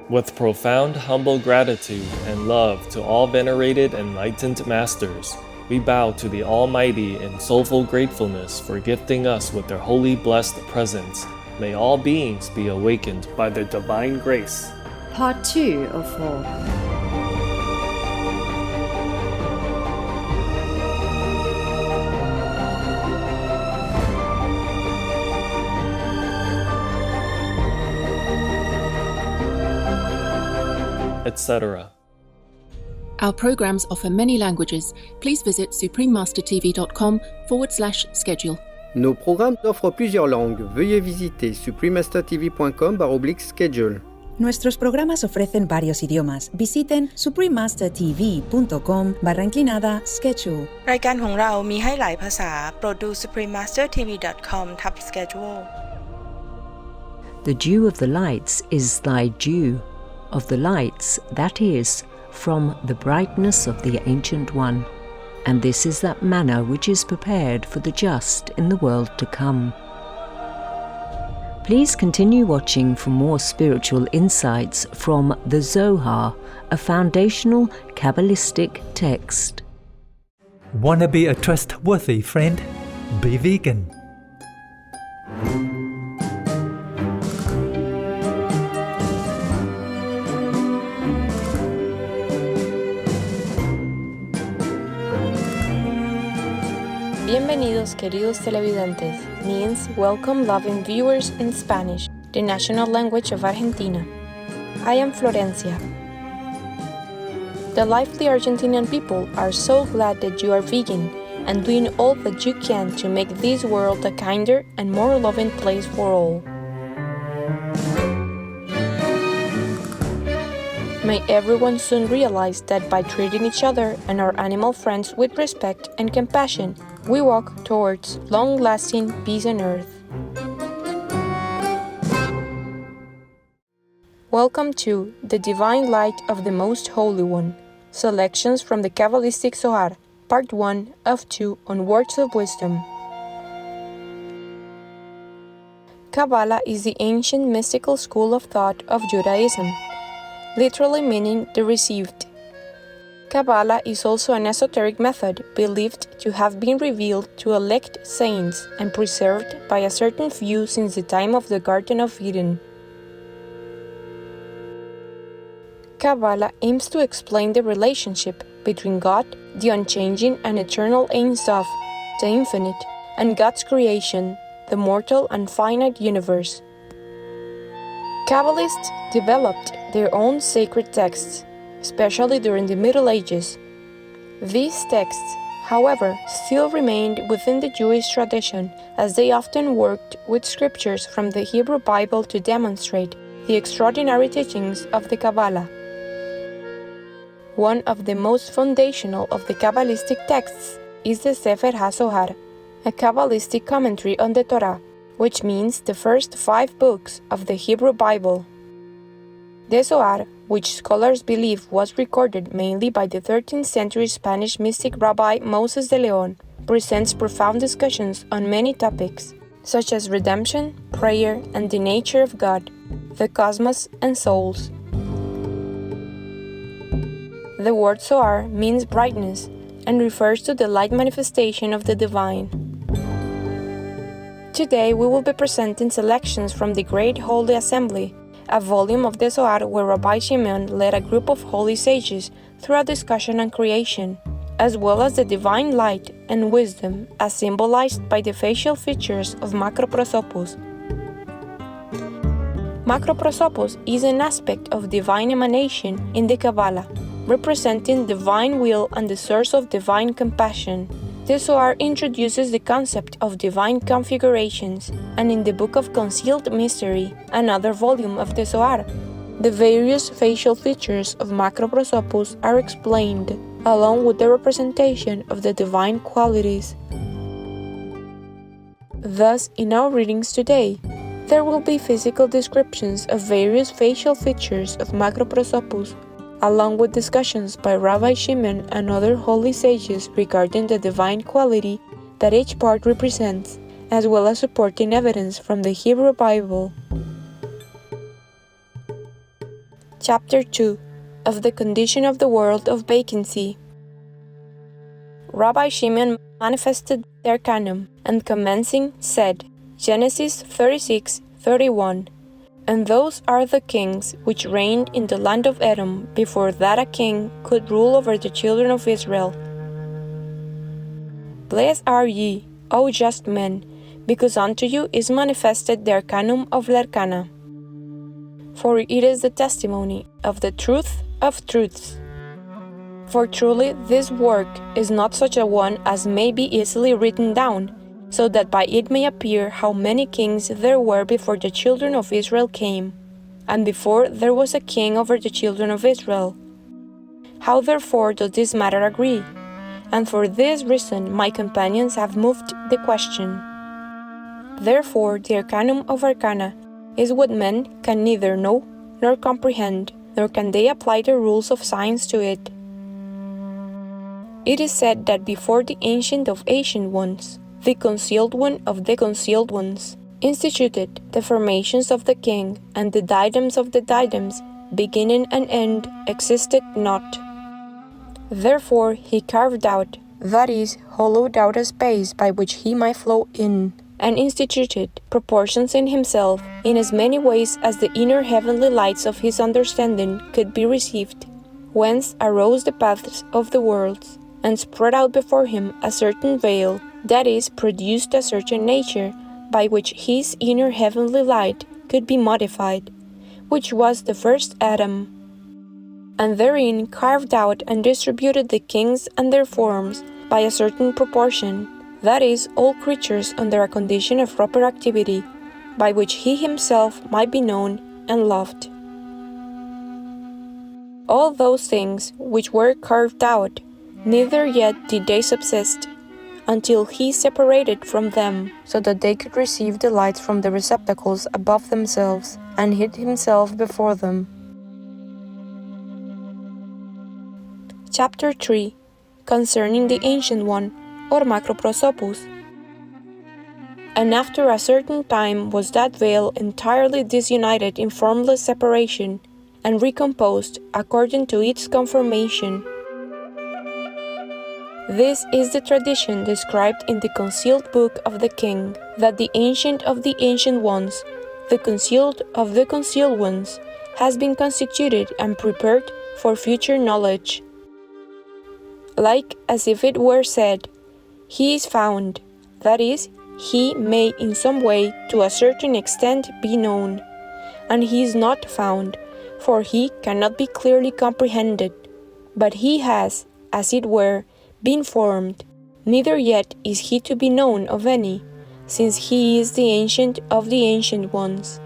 With profound humble gratitude and love to all venerated enlightened masters, we bow to the Almighty in soulful gratefulness for gifting us with their holy blessed presence. May all beings be awakened by their divine grace. Part 2 of 4. Etc. Our programs offer many languages. Please visit suprememastertv.com/schedule. Nos programmes offrent plusieurs langues. Veuillez visiter suprememastertv.com/schedule. Nuestros programas ofrecen varios idiomas. Visiten suprememastertv.com/schedule รายการของเรามีให้หลายภาษาโปรดดู suprememastertv.com/schedule The dew of the lights is thy dew, of the lights, that is, from the brightness of the Ancient One. And this is that manna which is prepared for the just in the world to come. Please continue watching for more spiritual insights from the Zohar, a foundational Kabbalistic text. Wanna be a trustworthy friend? Be vegan. Bienvenidos, queridos televidentes, means welcome loving viewers in Spanish, the national language of Argentina. I am Florencia. The lively Argentinian people are so glad that you are vegan and doing all that you can to make this world a kinder and more loving place for all. May everyone soon realize that by treating each other and our animal friends with respect and compassion, we walk towards long-lasting peace on earth. Welcome to The Divine Light of the Most Holy One. Selections from the Kabbalistic Zohar, Part 1 of 2 on Words of Wisdom. Kabbalah is the ancient mystical school of thought of Judaism, literally meaning the received. Kabbalah is also an esoteric method believed to have been revealed to elect saints and preserved by a certain few since the time of the Garden of Eden. Kabbalah aims to explain the relationship between God, the unchanging and eternal Ein Sof, the infinite, and God's creation, the mortal and finite universe. Kabbalists developed their own sacred texts, especially during the Middle Ages. These texts, however, still remained within the Jewish tradition, as they often worked with scriptures from the Hebrew Bible to demonstrate the extraordinary teachings of the Kabbalah. One of the most foundational of the Kabbalistic texts is the Sefer HaZohar, a Kabbalistic commentary on the Torah, which means the first 5 books of the Hebrew Bible. The Zohar, which scholars believe was recorded mainly by the 13th century Spanish mystic Rabbi Moses de Leon, presents profound discussions on many topics, such as redemption, prayer, and the nature of God, the cosmos, and souls. The word Zohar means brightness and refers to the light manifestation of the divine. Today we will be presenting selections from the Great Holy Assembly, a volume of the Zohar where Rabbi Shimon led a group of holy sages through a discussion on creation, as well as the divine light and wisdom as symbolized by the facial features of Macroprosopos. Macroprosopos is an aspect of divine emanation in the Kabbalah, representing divine will and the source of divine compassion. The Zohar introduces the concept of divine configurations, and in the Book of Concealed Mystery, another volume of the Zohar, the various facial features of Macroprosopos are explained, along with the representation of the divine qualities. Thus, in our readings today, there will be physical descriptions of various facial features of Macroprosopos, along with discussions by Rabbi Shimon and other holy sages regarding the divine quality that each part represents, as well as supporting evidence from the Hebrew Bible. Chapter 2 of the Condition of the World of Vacancy. Rabbi Shimon manifested their canon, and commencing said, Genesis 36:31, And those are the kings which reigned in the land of Edom before that a king could rule over the children of Israel. Blessed are ye, O just men, because unto you is manifested the arcanum of Larcana. For it is the testimony of the truth of truths. For truly this work is not such a one as may be easily written down, so that by it may appear how many kings there were before the children of Israel came, and before there was a king over the children of Israel. How therefore does this matter agree? And for this reason my companions have moved the question. Therefore the arcanum of arcana is what men can neither know nor comprehend, nor can they apply the rules of science to it. It is said that before the Ancient of Ancient Ones, the Concealed One of the Concealed Ones, instituted the formations of the king, and the diadems of the diadems, beginning and end, existed not. Therefore he carved out, that is, hollowed out a space by which he might flow in, and instituted proportions in himself, in as many ways as the inner heavenly lights of his understanding could be received, whence arose the paths of the worlds, and spread out before him a certain veil, that is, produced a certain nature, by which his inner heavenly light could be modified, which was the first Adam, and therein carved out and distributed the kings and their forms by a certain proportion, that is, all creatures under a condition of proper activity, by which he himself might be known and loved. All those things which were carved out, neither yet did they subsist, until he separated from them, so that they could receive the lights from the receptacles above themselves, and hid himself before them. Chapter 3 concerning the Ancient One, or Macroprosopus. And after a certain time was that veil entirely disunited in formless separation, and recomposed according to its conformation. This is the tradition described in the concealed book of the king, that the Ancient of the Ancient Ones, the Concealed of the Concealed Ones, has been constituted and prepared for future knowledge. Like as if it were said, He is found, that is, he may in some way to a certain extent be known, and he is not found, for he cannot be clearly comprehended, but he has, as it were, been formed, neither yet is he to be known of any, since he is the Ancient of the Ancient Ones.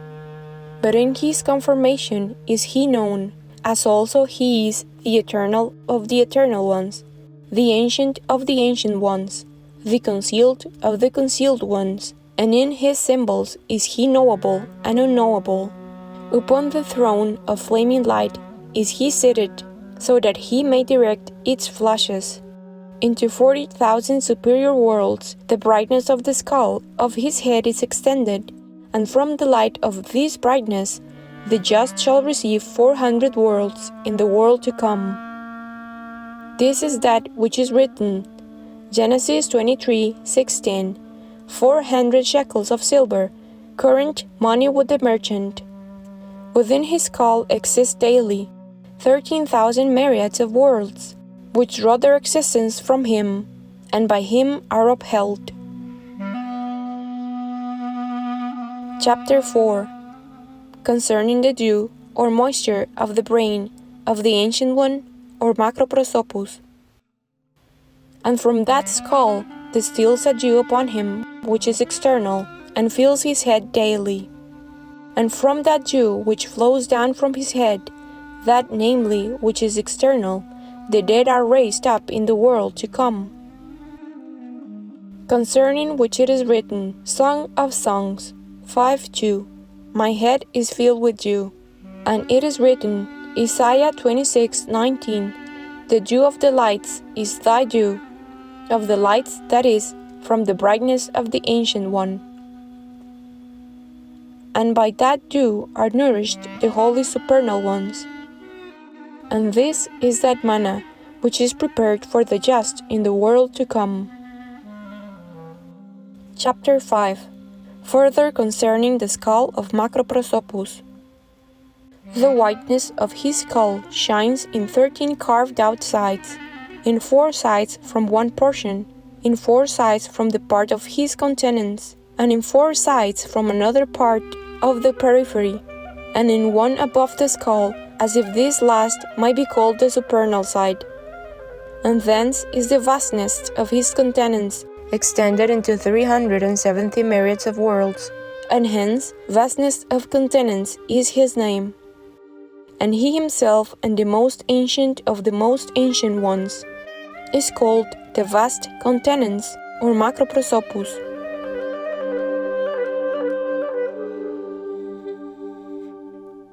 But in his conformation is he known, as also he is the Eternal of the Eternal Ones, the Ancient of the Ancient Ones, the Concealed of the Concealed Ones, and in his symbols is he knowable and unknowable. Upon the throne of flaming light is he seated, so that he may direct its flashes. Into 40,000 superior worlds the brightness of the skull of his head is extended, and from the light of this brightness the just shall receive 400 worlds in the world to come. This is that which is written, Genesis 23:16, 400 shekels of silver, current money with the merchant. Within his skull exist daily 13,000 myriads of worlds, which draw their existence from him, and by him are upheld. Chapter 4 concerning the dew, or moisture of the brain of the Ancient One, or Macroprosopus. And from that skull distills a dew upon him, which is external, and fills his head daily. And from that dew which flows down from his head, that namely which is external, the dead are raised up in the world to come. Concerning which it is written, Song of Songs 5:2, My head is filled with dew. And it is written, Isaiah 26:19, The dew of the lights is thy dew, of the lights, that is, from the brightness of the Ancient One. And by that dew are nourished the holy supernal ones, and this is that manna, which is prepared for the just in the world to come. Chapter 5. Further concerning the skull of Macroprosopus. The whiteness of his skull shines in 13 carved-out sides, in 4 sides from one portion, in 4 sides from the part of his countenance, and in 4 sides from another part of the periphery, and in one above the skull, as if this last might be called the supernal side. And thence is the vastness of his countenance, extended into 370 myriads of worlds, and hence vastness of countenance is his name. And he himself, and the most ancient of the most ancient ones, is called the vast countenance, or Macroprosopus.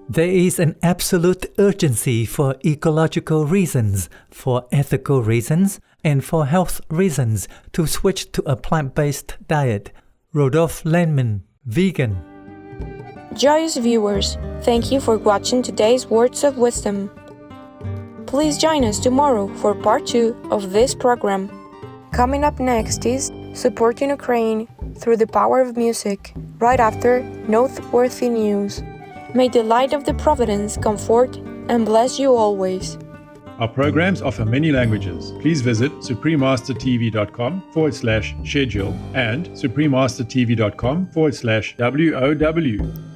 There is an absolute urgency for ecological reasons, for ethical reasons, and for health reasons to switch to a plant-based diet. Rodolphe Lenman, vegan. Joyous viewers, thank you for watching today's Words of Wisdom. Please join us tomorrow for part 2 of this program. Coming up next is Supporting Ukraine through the Power of Music, right after Noteworthy News. May the light of the Providence comfort and bless you always. Our programs offer many languages. Please visit suprememastertv.com/schedule and suprememastertv.com/WOW.